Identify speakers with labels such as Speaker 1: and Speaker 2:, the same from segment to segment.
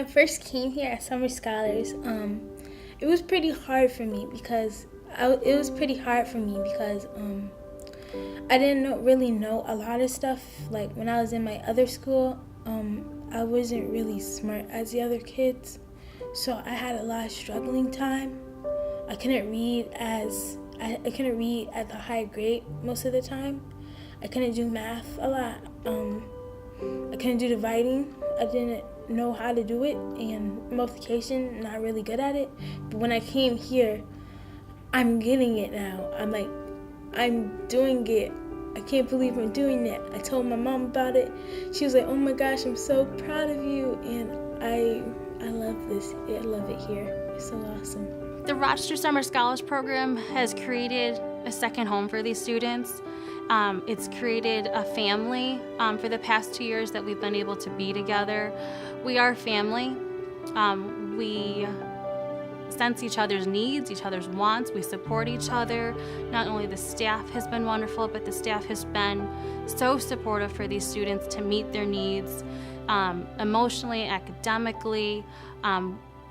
Speaker 1: I first came here at Summer Scholars, it was pretty hard for me because I didn't really know a lot of stuff. Like when I was in my other school, I wasn't really smart as the other kids, so I had a lot of struggling time. I couldn't read at the high grade most of the time. I couldn't do math a lot. I couldn't do dividing. I didn't know how to do it, and multiplication, not really good at it. But when I came here, I'm getting it now. I'm doing it. I can't believe I'm doing it. I told my mom about it. She was like, "Oh my gosh, I'm so proud of you." And I love this. I love it here. It's so awesome.
Speaker 2: The Rochester Summer Scholars Program has created a second home for these students. It's created a family for the past 2 years that we've been able to be together. We are family. We sense each other's needs, each other's wants. We support each other. Not only the staff has been wonderful, but the staff has been so supportive for these students to meet their needs emotionally, academically.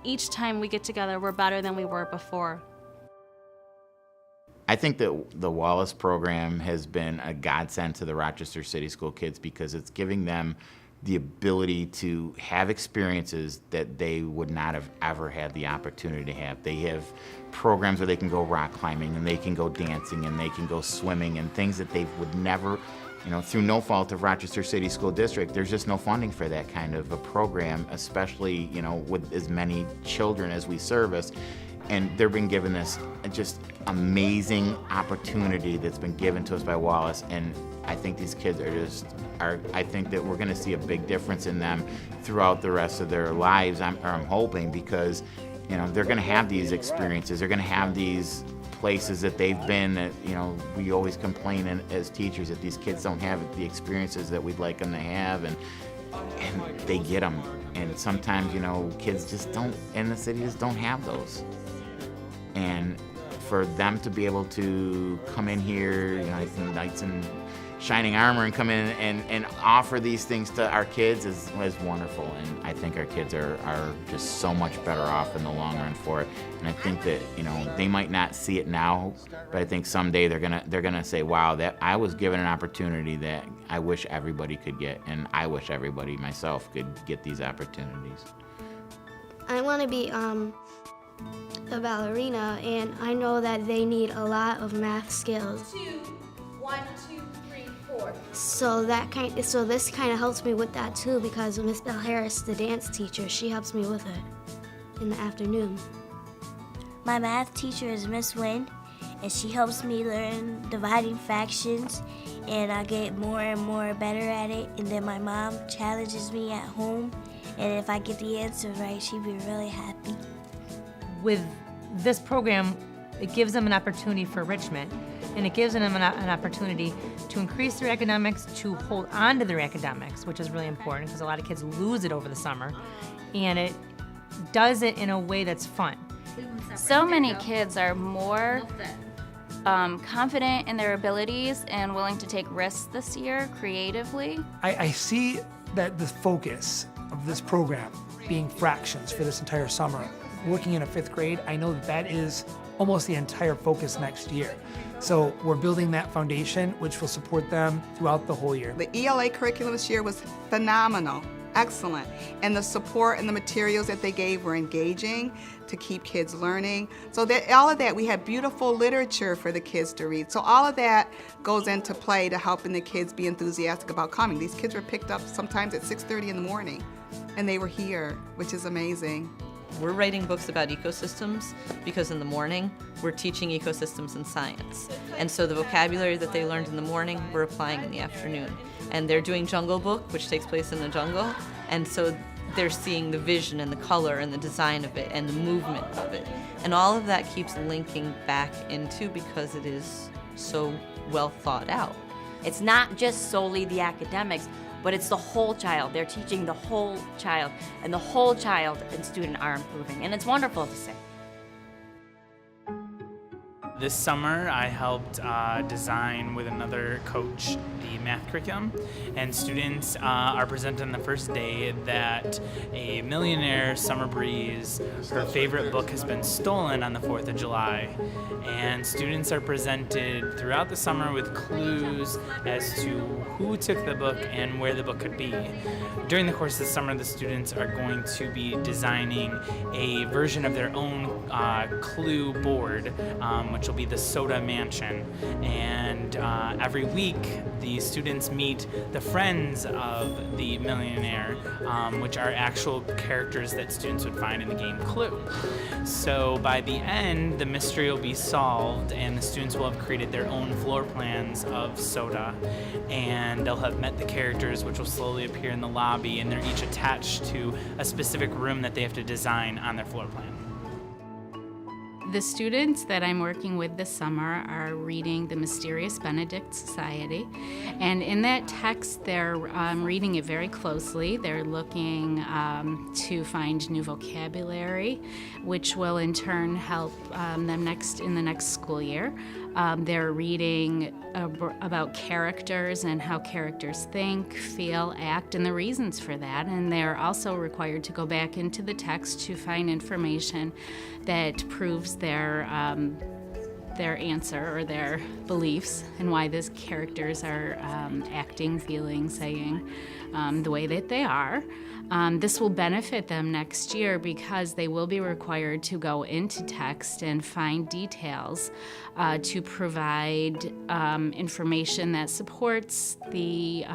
Speaker 2: Each time we get together, we're better than we were before.
Speaker 3: I think that the Wallace program has been a godsend to the Rochester City School kids because it's giving them the ability to have experiences that they would not have ever had the opportunity to have. They have programs where they can go rock climbing and they can go dancing and they can go swimming and things that they would never, through no fault of Rochester City School District, there's just no funding for that kind of a program, especially, with as many children as we service. And they're being given this just amazing opportunity that's been given to us by Wallace. And I think these kids I think that we're gonna see a big difference in them throughout the rest of their lives, I'm hoping, because, they're gonna have these experiences. They're gonna have these places that they've been that, we always complain as teachers that these kids don't have the experiences that we'd like them to have, and they get them. And sometimes, kids just don't, in the city, just don't have those. And for them to be able to come in here, knights in shining armor, and come in and offer these things to our kids is wonderful. And I think our kids are just so much better off in the long run for it. And I think that, they might not see it now, but I think someday they're gonna say, wow, that I was given an opportunity that I wish everybody could get, and I wish everybody myself could get these opportunities.
Speaker 4: I want to be a ballerina, and I know that they need a lot of math skills.
Speaker 5: 2, 1, 2, 3, 4.
Speaker 4: So this kind of helps me with that too, because Miss Bell Harris, the dance teacher, she helps me with it in the afternoon.
Speaker 6: My math teacher is Miss Wynn, and she helps me learn dividing fractions, and I get more and more better at it. And then my mom challenges me at home, and if I get the answer right, she'd be really happy.
Speaker 7: With this program, it gives them an opportunity for enrichment, and it gives them an opportunity to increase their academics, to hold on to their academics, which is really important because a lot of kids lose it over the summer, and it does it in a way that's fun.
Speaker 2: So many kids are more confident in their abilities and willing to take risks this year creatively.
Speaker 8: I see that the focus of this program being fractions for this entire summer. Working in a 5th grade, I know that is almost the entire focus next year. So we're building that foundation, which will support them throughout the whole year.
Speaker 9: The ELA curriculum this year was phenomenal, excellent. And the support and the materials that they gave were engaging to keep kids learning. So that all of that, we had beautiful literature for the kids to read. So all of that goes into play to helping the kids be enthusiastic about coming. These kids were picked up sometimes at 6:30 in the morning, and they were here, which is amazing.
Speaker 10: We're writing books about ecosystems because in the morning we're teaching ecosystems and science. And so the vocabulary that they learned in the morning, we're applying in the afternoon. And they're doing Jungle Book, which takes place in the jungle. And so they're seeing the vision and the color and the design of it and the movement of it. And all of that keeps linking back into, because it is so well thought out.
Speaker 11: It's not just solely the academics, but it's the whole child. They're teaching the whole child, and the whole child and student are improving, and it's wonderful to see.
Speaker 12: This summer I helped design with another coach the math curriculum, and students are presented on the first day that a millionaire, Summer Breeze, her favorite book has been stolen on the 4th of July. And students are presented throughout the summer with clues as to who took the book and where the book could be. During the course of the summer, the students are going to be designing a version of their own clue board, which will be the Soda Mansion. And every week, the students meet the friends of the millionaire, which are actual characters that students would find in the game Clue. So by the end, the mystery will be solved, and the students will have created their own floor plans of Soda, and they'll have met the characters, which will slowly appear in the lobby, and they're each attached to a specific room that they have to design on their floor plan.
Speaker 13: The students that I'm working with this summer are reading The Mysterious Benedict Society, and in that text they're reading it very closely. They're looking to find new vocabulary, which will in turn help them in the next school year. They're reading about characters and how characters think, feel, act, and the reasons for that. And they're also required to go back into the text to find information that proves their answer or their beliefs and why these characters are acting, feeling, saying the way that they are. This will benefit them next year because they will be required to go into text and find details to provide information that supports the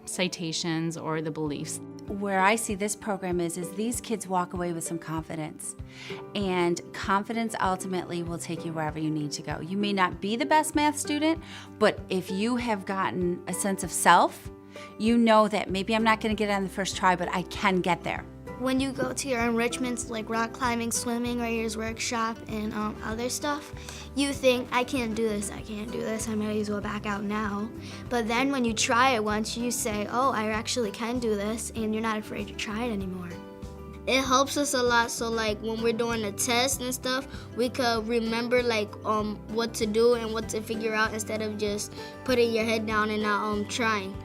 Speaker 13: citations or the beliefs.
Speaker 14: Where I see this program is these kids walk away with some confidence, and confidence ultimately will take you wherever you need to go. You may not be the best math student, but if you have gotten a sense of self, you know that maybe I'm not going to get it on the first try, but I can get there.
Speaker 4: When you go to your enrichments like rock climbing, swimming, writer's workshop, and other stuff, you think, I can't do this, I might as well back out now. But then when you try it once, you say, oh, I actually can do this, and you're not afraid to try it anymore.
Speaker 15: It helps us a lot, so like when we're doing a test and stuff, we could remember like what to do and what to figure out instead of just putting your head down and not trying.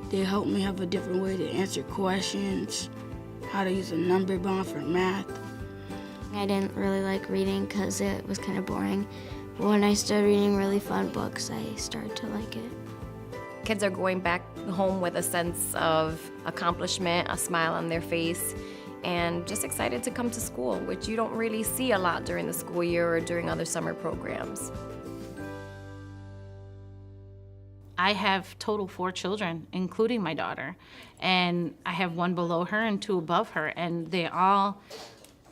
Speaker 16: They help me have a different way to answer questions, how to use a number bond for math.
Speaker 17: I didn't really like reading because it was kind of boring. But when I started reading really fun books, I started to like it.
Speaker 18: Kids are going back home with a sense of accomplishment, a smile on their face, and just excited to come to school, which you don't really see a lot during the school year or during other summer programs.
Speaker 13: I have total 4 children, including my daughter, and I have 1 below her and 2 above her, and they all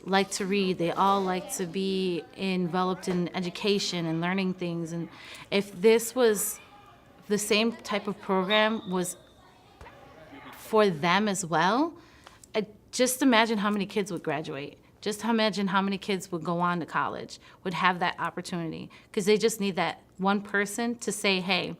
Speaker 13: like to read. They all like to be enveloped in education and learning things. And if this was the same type of program was for them as well, just imagine how many kids would graduate. Just imagine how many kids would go on to college, would have that opportunity, because they just need that one person to say, hey,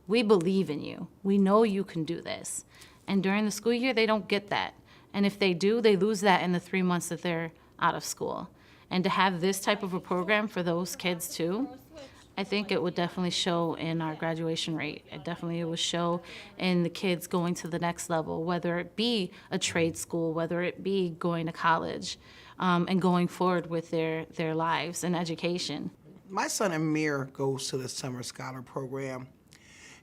Speaker 13: we believe in you. We know you can do this. And during the school year, they don't get that. And if they do, they lose that in the 3 months that they're out of school. And to have this type of a program for those kids too, I think it would definitely show in our graduation rate. It would show in the kids going to the next level, whether it be a trade school, whether it be going to college, and going forward with their lives and education.
Speaker 19: My son Amir goes to the Summer Scholar Program.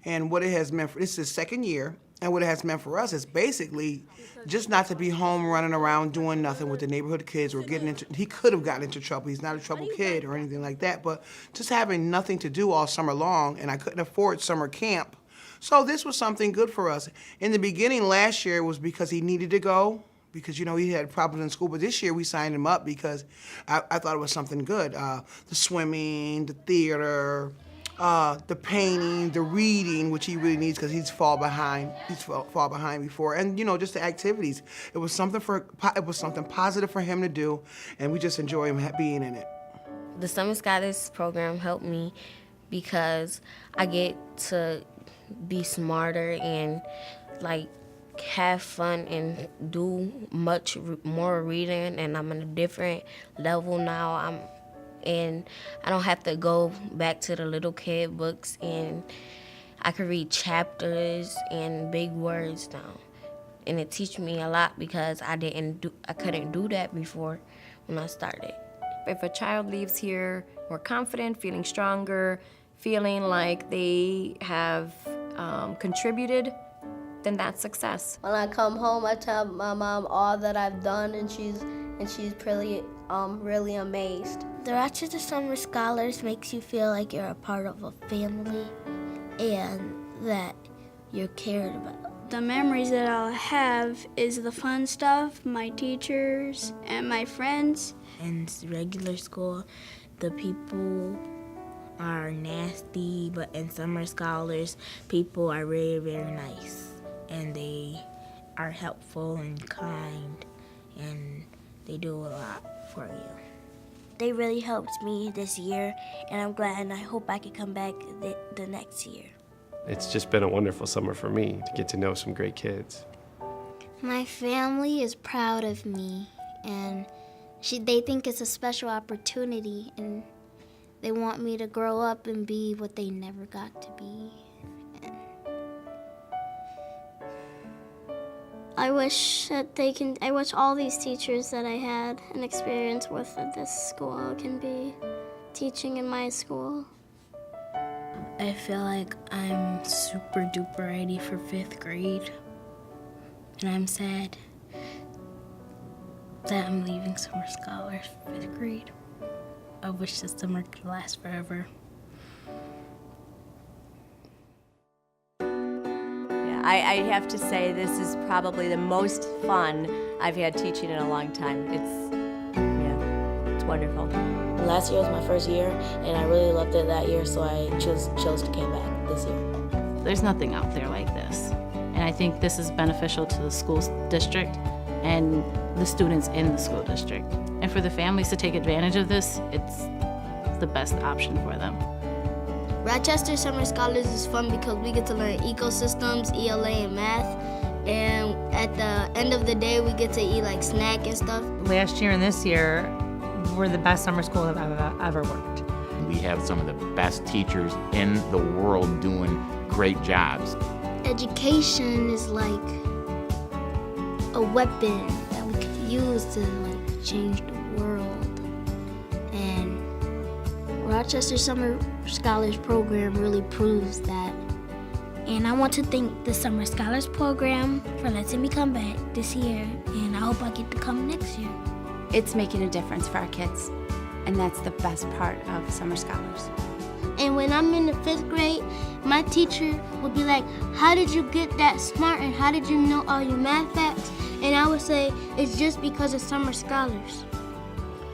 Speaker 19: And what it has meant for, this is his second year, and what it has meant for us is basically just not to be home running around doing nothing with the neighborhood kids or getting into, he could have gotten into trouble. He's not a trouble kid or anything like that, but just having nothing to do all summer long, and I couldn't afford summer camp. So this was something good for us. In the beginning last year, it was because he needed to go, because, you know, he had problems in school, but this year we signed him up because I thought it was something good. The swimming, the theater, the painting, the reading, which he really needs because he's fall behind. He's fall behind before, and you know, just the activities. It was something positive for him to do, and we just enjoy him being in it.
Speaker 15: The Summer Scholars Program helped me because I get to be smarter and like have fun and do much more reading, and I'm in a different level now. I'm
Speaker 6: and I don't have to go back to the little kid books, and I can read chapters and big words now. And it teaches me a lot because I couldn't do that before when I started.
Speaker 18: If a child leaves here more confident, feeling stronger, feeling like they have contributed, then that's success.
Speaker 15: When I come home, I tell my mom all that I've done, and she's really amazed.
Speaker 4: The Rochester Summer Scholars makes you feel like you're a part of a family and that you're cared about.
Speaker 20: The memories that I'll have is the fun stuff, my teachers, and my friends.
Speaker 6: In regular school, the people are nasty, but in Summer Scholars, people are very, very nice. And they are helpful and kind, and they do a lot for you. They really helped me this year, and I'm glad, and I hope I can come back the next year.
Speaker 21: It's just been a wonderful summer for me to get to know some great kids.
Speaker 4: My family is proud of me, and they think it's a special opportunity, and they want me to grow up and be what they never got to be.
Speaker 20: I wish all these teachers that I had an experience with at this school can be teaching in my school.
Speaker 6: I feel like I'm super duper ready for 5th grade, and I'm sad that I'm leaving Summer Scholars for 5th grade. I wish this summer could last forever.
Speaker 11: I have to say this is probably the most fun I've had teaching in a long time. It's wonderful.
Speaker 6: Last year was my first year, and I really loved it that year, so I chose to come back this year.
Speaker 13: There's nothing out there like this, and I think this is beneficial to the school district and the students in the school district. And for the families to take advantage of this, it's the best option for them.
Speaker 15: Rochester Summer Scholars is fun because we get to learn ecosystems, ELA, and math. And at the end of the day, we get to eat like snack and stuff.
Speaker 7: Last year and this year were the best summer school I've ever worked.
Speaker 3: We have some of the best teachers in the world doing great jobs.
Speaker 4: Education is like a weapon that we could use to like change the world. And Rochester Summer Scholars Program really proves that. And I want to thank the Summer Scholars Program for letting me come back this year, and I hope I get to come next year.
Speaker 14: It's making a difference for our kids, and that's the best part of Summer Scholars.
Speaker 15: And when I'm in the 5th grade, my teacher would be like, how did you get that smart, and how did you know all your math facts? And I would say, it's just because of Summer Scholars.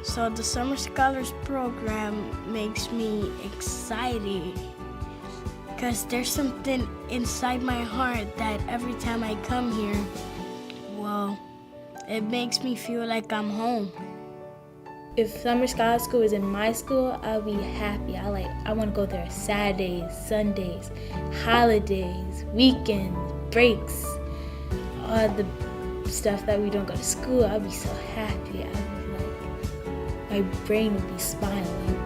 Speaker 20: So the Summer Scholars Program makes me excited because there's something inside my heart that every time I come here, well, it makes me feel like I'm home.
Speaker 1: If Summer Scholars School is in my school, I'll be happy. I want to go there Saturdays, Sundays, holidays, weekends, breaks, all the stuff that we don't go to school. I'll be so happy. My brain will be smiling.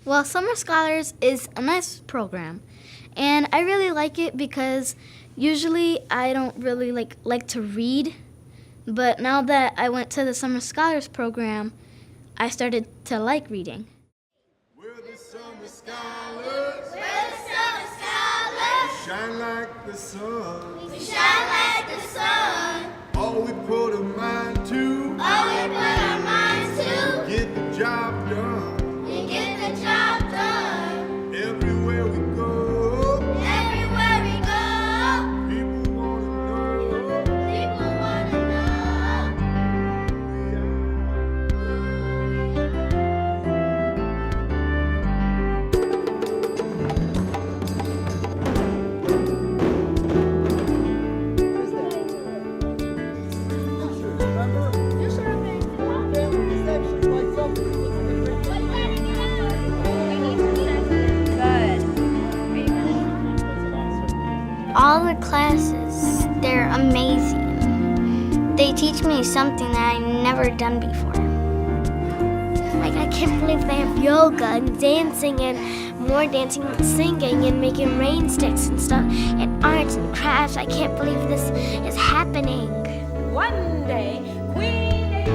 Speaker 4: Well, Summer Scholars is a nice program, and I really like it because usually I don't really like to read, but now that I went to the Summer Scholars program, I started to like reading.
Speaker 22: We're the Summer Scholars. We're the Summer Scholars. We shine like the sun. We shine like the sun. All we put our mind to. All we put our minds to. Get the job done. We get the job done. Everywhere
Speaker 15: All the classes, they're amazing. They teach me something that I've never done before.
Speaker 17: Like, I can't believe they have yoga and dancing and more dancing and singing and making rain sticks and stuff and arts and crafts. I can't believe this is happening.
Speaker 2: One day, Queen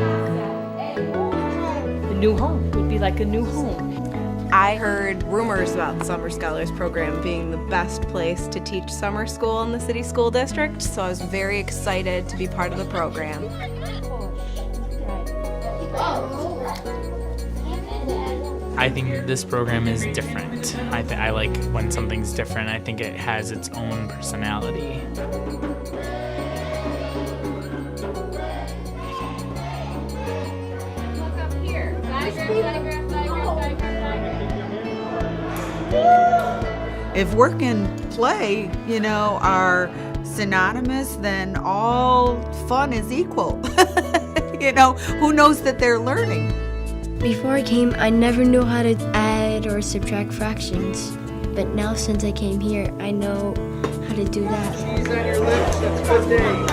Speaker 2: the new home would be like a new home.
Speaker 5: I heard rumors about the Summer Scholars Program being the best place to teach summer school in the city school district, so I was very excited to be part of the program.
Speaker 12: I think this program is different. I like when something's different. I think it has its own personality.
Speaker 23: If work and play, are synonymous, then all fun is equal. Who knows that they're learning?
Speaker 17: Before I came, I never knew how to add or subtract fractions. But now since I came here, I know how to do that.
Speaker 23: Cheese on your lips, that's a good day.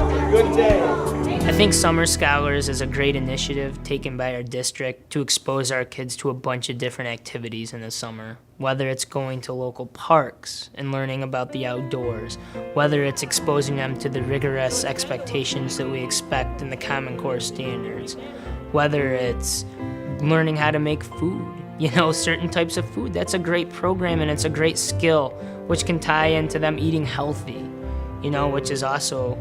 Speaker 23: It's a good day.
Speaker 24: I think Summer Scholars is a great initiative taken by our district to expose our kids to a bunch of different activities in the summer. Whether it's going to local parks and learning about the outdoors, whether it's exposing them to the rigorous expectations that we expect in the Common Core standards, whether it's learning how to make food, certain types of food. That's a great program and it's a great skill which can tie into them eating healthy, which is also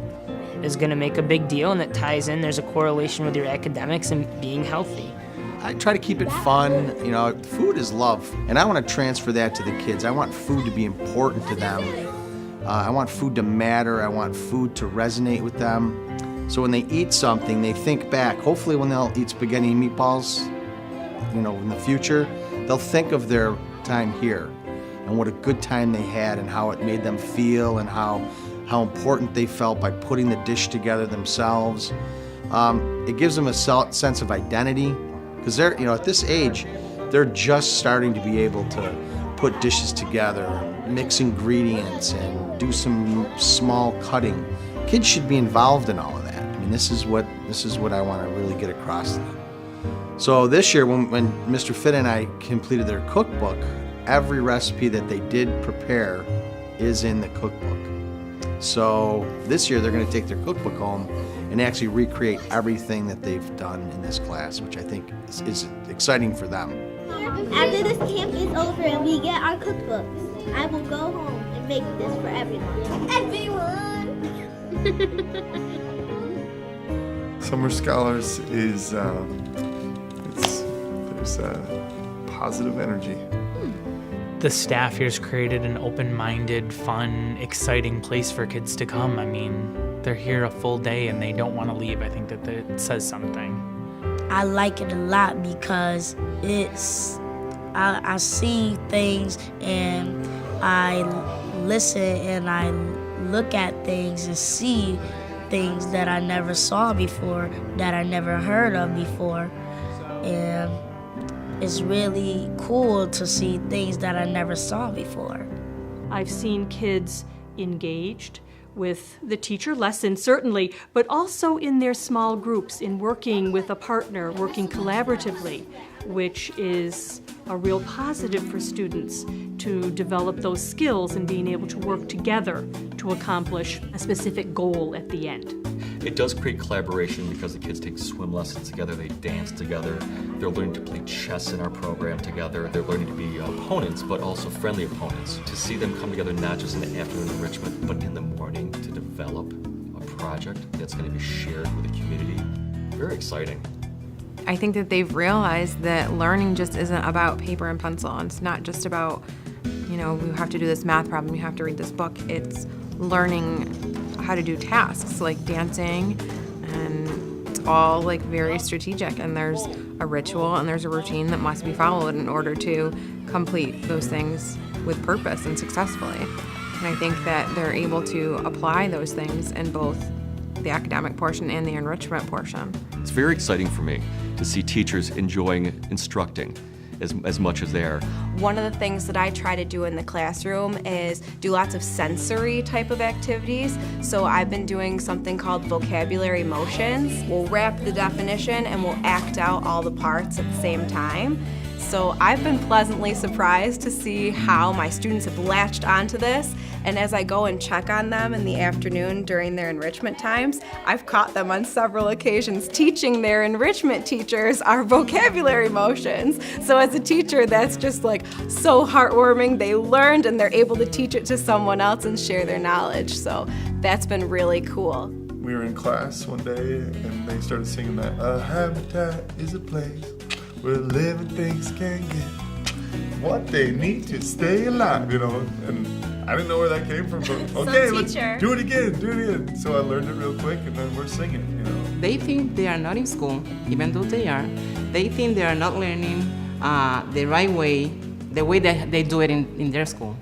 Speaker 24: is going to make a big deal, and that ties in. There's a correlation with your academics and being healthy.
Speaker 25: I try to keep it fun. Food is love, and I want to transfer that to the kids. I want food to be important to them. I want food to matter. I want food to resonate with them. So when they eat something, they think back. Hopefully when they'll eat spaghetti and meatballs, in the future, they'll think of their time here and what a good time they had and how it made them feel and how important they felt by putting the dish together themselves. It gives them a sense of identity, because they're, at this age, they're just starting to be able to put dishes together, mix ingredients, and do some small cutting. Kids should be involved in all of that. This is what I want to really get across to them. So this year, when Mr. Fitt and I completed their cookbook, every recipe that they did prepare is in the cookbook. So this year they're going to take their cookbook home and actually recreate everything that they've done in this class, which I think is exciting for them.
Speaker 17: After this camp is over and we get our cookbooks, I will go home and make this for everyone.
Speaker 22: Summer Scholars is, there's a positive energy.
Speaker 12: The staff here's created an open-minded, fun, exciting place for kids to come. They're here a full day and they don't want to leave. I think that says something.
Speaker 16: I like it a lot because I see things and I listen and I look at things and see things that I never saw before, that I never heard of before. And it's really cool to see things that I never saw before.
Speaker 2: I've seen kids engaged with the teacher lesson, certainly, but also in their small groups, in working with a partner, working collaboratively, which is a real positive for students to develop those skills and being able to work together to accomplish a specific goal at the end.
Speaker 26: It does create collaboration because the kids take swim lessons together, they dance together, they're learning to play chess in our program together, they're learning to be opponents, but also friendly opponents. To see them come together not just in the afternoon enrichment, but in the morning to develop a project that's going to be shared with the community, very exciting.
Speaker 5: I think that they've realized that learning just isn't about paper and pencil. It's not just about, we have to do this math problem, you have to read this book. It's learning how to do tasks like dancing, and it's all very strategic, and there's a ritual and there's a routine that must be followed in order to complete those things with purpose and successfully. And I think that they're able to apply those things in both the academic portion and the enrichment portion.
Speaker 27: It's very exciting for me to see teachers enjoying instructing
Speaker 26: as much as they are.
Speaker 5: One of the things that I try to do in the classroom is do lots of sensory type of activities. So I've been doing something called vocabulary motions. We'll wrap the definition and we'll act out all the parts at the same time. So I've been pleasantly surprised to see how my students have latched onto this. And as I go and check on them in the afternoon during their enrichment times, I've caught them on several occasions teaching their enrichment teachers our vocabulary motions. So as a teacher, that's just like so heartwarming. They learned and they're able to teach it to someone else and share their knowledge. So that's been really cool.
Speaker 22: We were in class one day and they started singing that a habitat is a place where living things can get what they need to stay alive, and I didn't know where that came from, but okay, let's do it again. So I learned it real quick and then we're singing,
Speaker 8: They think they are not in school, even though they are. They think they are not learning the right way, the way that they do it in their school.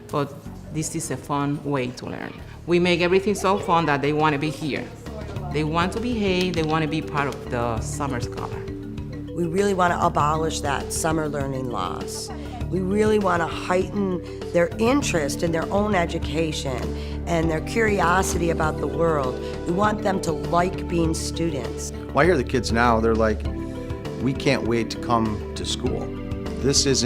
Speaker 8: But this is a fun way to learn. We make everything so fun that they want to be here. They want to behave, they want to be part of the Summer Scholar.
Speaker 9: We really want to abolish that summer learning loss. We really want to heighten their interest in their own education and their curiosity about the world. We want them to like being students.
Speaker 25: Well, I hear the kids now, they're like, we can't wait to come to school. This is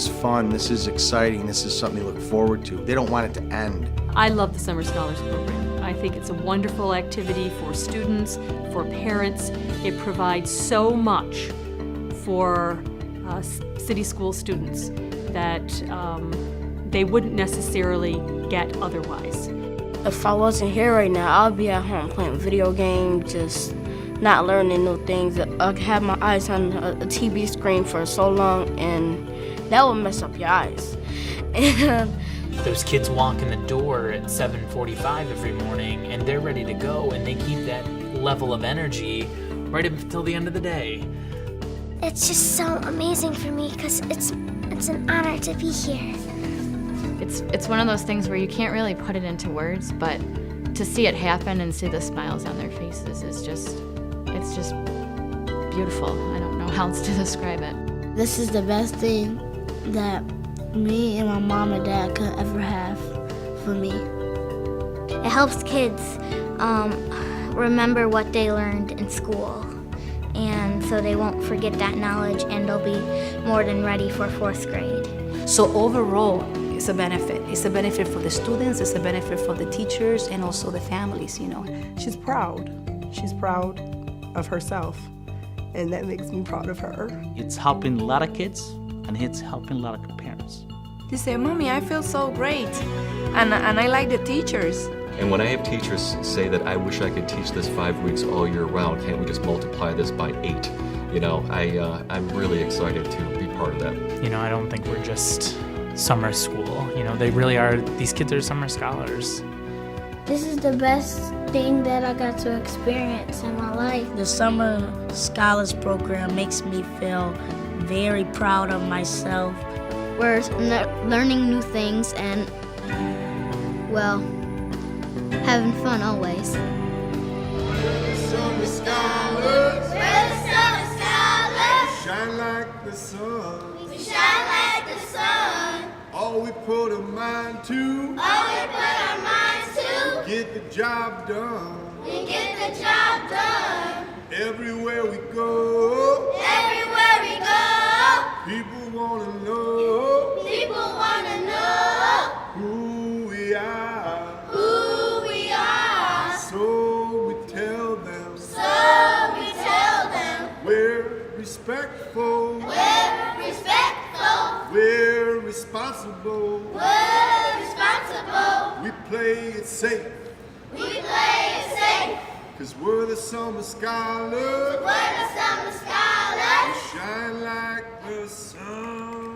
Speaker 25: fun, this is exciting, this is something to look forward to. They don't want it to end.
Speaker 2: I love the Summer Scholars Program. I think it's a wonderful activity for students, for parents. It provides so much for city school students that they wouldn't necessarily get otherwise.
Speaker 20: If I wasn't here right now, I'll be at home playing video games, just not learning new things. I could have my eyes on a TV screen for so long, and that will mess up your eyes. And
Speaker 12: Those kids walk in the door at 7:45 every morning and they're ready to go, and they keep that level of energy right up until the end of the day.
Speaker 17: It's just so amazing for me because it's an honor to be here.
Speaker 13: It's one of those things where you can't really put it into words, but to see it happen and see the smiles on their faces is just beautiful. I don't know how else to describe it.
Speaker 20: this is the best thing that me and my mom and dad could ever have for me.
Speaker 15: It helps kids remember what they learned in school, and so they won't forget that knowledge, and they'll be more than ready for 4th grade.
Speaker 10: So overall, it's a benefit. It's a benefit for the students, it's a benefit for the teachers, and also the families, you know.
Speaker 18: She's proud. She's proud of herself, and that makes me proud of her.
Speaker 19: It's helping a lot of kids, and it's helping a lot of parents.
Speaker 5: They say, Mommy, I feel so great, and I like the teachers.
Speaker 26: And when I have teachers say that I wish I could teach this 5 weeks all year round, can't we just multiply this by 8? You know, I'm really excited to be part of that.
Speaker 12: You know, I don't think we're just summer school. You know, they really are, these kids are summer scholars.
Speaker 20: This is the best thing that I got to experience in my life. The Summer Scholars Program makes me feel very proud of myself.
Speaker 15: We're learning new things and, well, having fun always.
Speaker 22: We're the Summer Scholars.
Speaker 15: We're the Summer Scholars.
Speaker 22: We shine like the sun.
Speaker 15: We shine like the sun.
Speaker 22: All we put our mind to.
Speaker 15: All we put our minds to.
Speaker 22: Get the job done.
Speaker 15: We get the job done.
Speaker 22: Everywhere we go.
Speaker 15: Everywhere we go.
Speaker 22: People wanna know.
Speaker 15: People wanna know
Speaker 22: who we are.
Speaker 15: Who we are.
Speaker 22: So we tell them.
Speaker 15: So we tell them.
Speaker 22: We're respectful.
Speaker 15: We're respectful.
Speaker 22: We're responsible.
Speaker 15: We're responsible.
Speaker 22: We play it safe.
Speaker 15: We play it safe.
Speaker 22: 'Cause we're the Summer Scholars.
Speaker 15: We're the Summer Scholars.
Speaker 22: We shine like the sun.